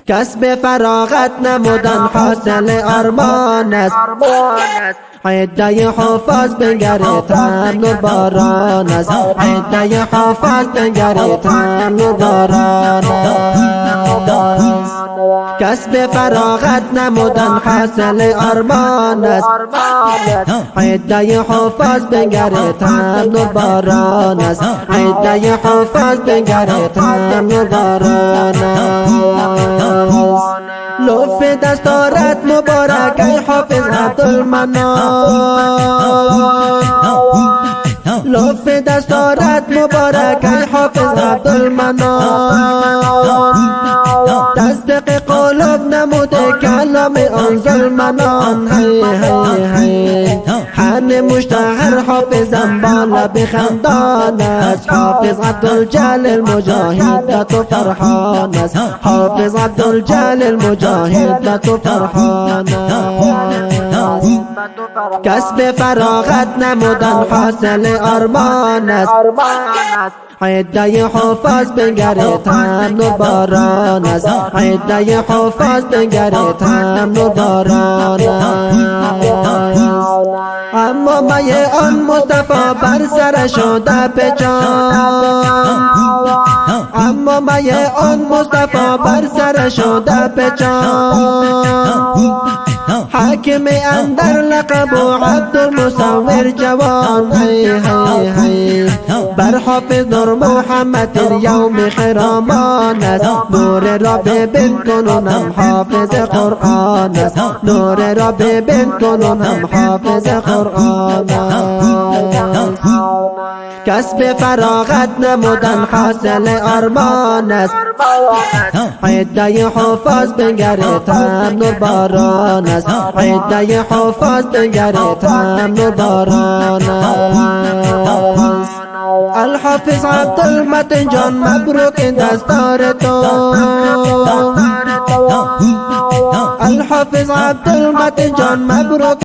کسب فراغت نمودن حاصل آرمان است. عده حفاظ بنگرید هم نور باران است. عده حفاظ بنگرید هم نور باران است. کسب فراغت نمودن حاصل آرمان است. عده حفاظ بنگرید هم نور باران است. عده حفاظ بنگرید هم نور باران است. لطف دستارت مبارک ای حافظ عبدالمنان. لطف دستارت مبارک ای حافظ عبدالمنان. تصدیق قلوب نموده کلام آن ظلمنان. هی هی هی حن مشتهر حافظم بالا بخندان است. حافظ عبدالجلیل مجاهد لطف فرحان است. حافظ عبدالجلیل مجاهد لطف فرحان است. کسب فراغت نمودن حاصل آرمان است. عده حفاظ بنگرید هم نور باران است. عده حفاظ بنگرید هم نور باران است. اما می آن مصطفی بر سر شده بجان. اما می آن مصطفی بر سر شده بجان. حاکم اندر لقب عبدالمصور جوان. هی هی هی بر حافظ نور محمد یوم خرامان است. نور را ببین کنون هم حافظ قرآن است. نور را ببین کنون هم حافظ قرآن است. کسب فراغت نمودن حاصل آرمان است. عده حفاظ بنگرید هم نور باران است. عده حفاظ بنگرید هم نور باران است. الحافظ عبدالمتین جان مبروک دستار تو. الحافظ عبدالمتین جان مبروک